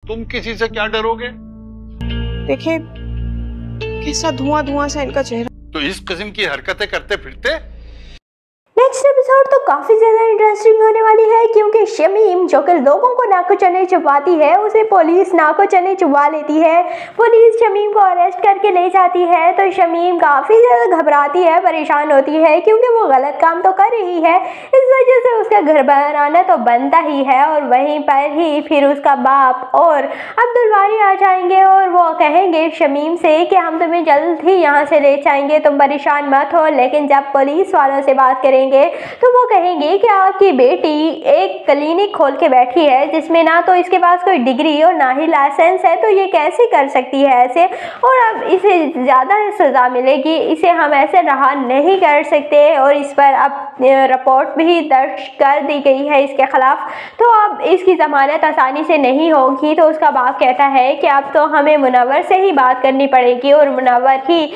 तुम किसी से क्या डरोगे? देखिए कैसा धुआं धुआं सा इनका चेहरा। तो इस किस्म की हरकतें करते फिरते। नेक्स्ट एपिसोड तो काफी ज्यादा इंटरेस्टिंग होने वाली है, क्योंकि शमीम जो कि लोगों को नाको चने चुबाती है, उसे पुलिस नाको चने चुबा लेती है। पुलिस शमीम को अरेस्ट करके ले जाती है तो शमीम काफी ज्यादा घबराती है, परेशान होती है, क्योंकि वो गलत काम तो कर रही है। इस वजह से उसका घर बनाना तो बनता ही है। और वहीं पर ही फिर उसका बाप और अब्दुल बारी आ जाएंगे और वो कहेंगे शमीम से कि हम तुम्हें जल्द ही यहाँ से ले जाएंगे, तुम परेशान मत हो। लेकिन जब पुलिस वालों से बात करेंगे तो वो कहेंगे कि आपकी बेटी एक क्लिनिक खोल के बैठी है, जिसमें ना तो इसके पास कोई डिग्री और ना ही लाइसेंस है, तो ये कैसे कर सकती है ऐसे, और अब इसे ज़्यादा सज़ा मिलेगी, इसे हम ऐसे रहा नहीं कर सकते। और इस पर अब रिपोर्ट भी दर्ज कर दी गई है इसके खिलाफ, तो अब इसकी ज़मानत आसानी से नहीं होगी। तो उसका बाप कहता है कि अब तो हमें मुनव्वर से ही बात करनी पड़ेगी और मुनव्वर ही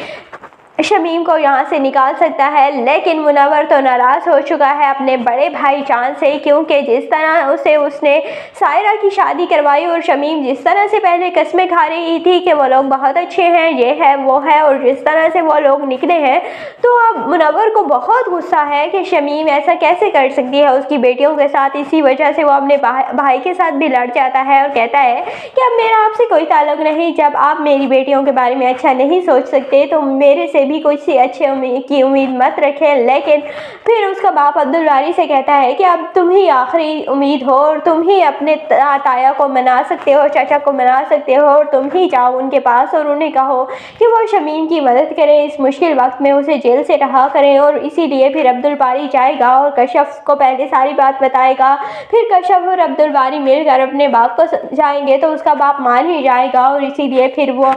शमीम को यहाँ से निकाल सकता है। लेकिन मुनव्वर तो नाराज़ हो चुका है अपने बड़े भाई जान से, क्योंकि जिस तरह उसने सायरा की शादी करवाई और शमीम जिस तरह से पहले कस्में खा रही थी कि वो लोग बहुत अच्छे हैं, ये है वो है, और जिस तरह से वो लोग निकले हैं, तो अब मुनव्वर को बहुत गुस्सा है कि शमीम ऐसा कैसे कर सकती है उसकी बेटियों के साथ। इसी वजह से वो अपने भाई के साथ भी लड़ जाता है और कहता है कि अब मेरा आपसे कोई ताल्लुक नहीं, जब आप मेरी बेटियों के बारे में अच्छा नहीं सोच सकते तो मेरे से भी कुछ सी अच्छी की उम्मीद मत रखें। लेकिन फिर उसका बाप अब्दुल बारी से कहता है कि अब तुम ही आखिरी उम्मीद हो और तुम ही अपने ताया को मना सकते हो, चाचा को मना सकते हो, और तुम ही जाओ उनके पास और उन्हें कहो कि वो शमीम की मदद करें, इस मुश्किल वक्त में उसे जेल से रहा करें। और इसीलिए फिर अब्दुल बारी जाएगा और कशफ को पहले सारी बात बताएगा। फिर कशफ और अब्दुल बारी मिलकर अपने बाप को समझाएंगे तो उसका बाप मान ही जाएगा, और इसीलिए फिर वो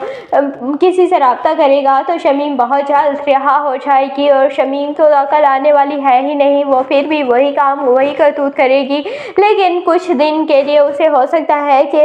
किसी से रब्ता करेगा तो शमीम बहुत जल्द रिहा हो जाएगी। और शमीम तो अकल आने वाली है ही नहीं, वो फिर भी वही काम वही करतूत करेगी, लेकिन कुछ दिन के लिए उसे हो सकता है कि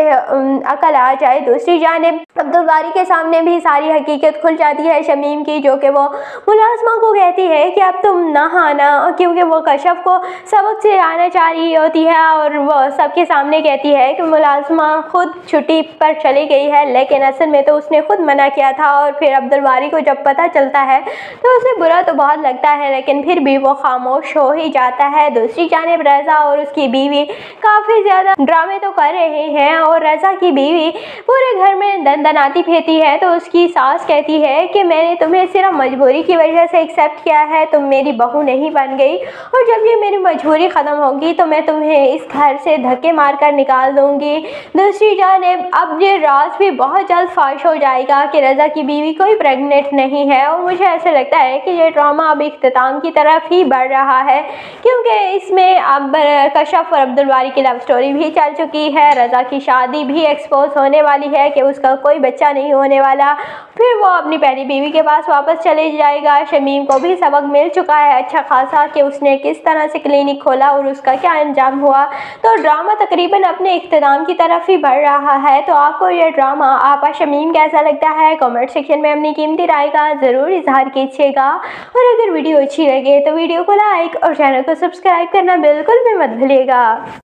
अकल आ जाए। दूसरी जानिब अब्दुल बारी के सामने भी सारी हकीकत खुल जाती है शमीम की, जो कि वो मुलाजमा को कहती है कि अब तुम ना आना, क्योंकि वो कशफ को सबक से आना चाह रही होती है और वो सबके सामने कहती है कि मुलाजमा खुद छुट्टी पर चली गई है, लेकिन असल में तो उसने खुद मना किया था। और फिर अब्दुल बारी को जब पता चलता है तो उसे बुरा तो बहुत लगता है, लेकिन फिर भी वो खामोश हो ही जाता है। दूसरी जानिब रज़ा और उसकी बीवी काफ़ी ज़्यादा ड्रामे तो कर रहे हैं, और रज़ा की बीवी पूरे घर में दनदनाती फिरती है। तो उसकी सास कहती है कि मैंने तुम्हें सिर्फ मजबूरी की वजह से एक्सेप्ट किया है, तुम मेरी बहू नहीं बन गई, और जब ये मेरी मजबूरी ख़त्म होगी तो मैं तुम्हें इस घर से धक्के मार कर निकाल दूँगी। दूसरी जानिब अब ये राज भी बहुत जल्द फाश हो जाएगा कि रज़ा की बीवी कोई प्रेग्नेंट नहीं है, और मुझे ऐसा लगता है कि ये ड्रामा अब इख्तिताम की तरफ ही बढ़ रहा है, क्योंकि इसमें अब कशफ और अब्दुल बारी की लव स्टोरी भी चल चुकी है। रज़ा की शादी भी एक्सपोज होने वाली है कि उसका कोई बच्चा नहीं होने वाला, फिर वो अपनी पहली बीवी के पास वापस चले जाएगा। शमीम को भी सबक मिल चुका है अच्छा खासा कि उसने किस तरह से क्लिनिक खोला और उसका क्या अंजाम हुआ। तो ड्रामा तकरीबन अपने इख्तिताम की तरफ ही बढ़ रहा है। तो आपको ये ड्रामा आपा शमीम कैसा लगता है, कमेंट सेक्शन में अपनी कीमती राय का ज़रूर इजहार कीजिएगा। और अगर वीडियो अच्छी लगे तो वीडियो को लाइक और चैनल को सब्सक्राइब करना बिल्कुल भी मत भूलिएगा।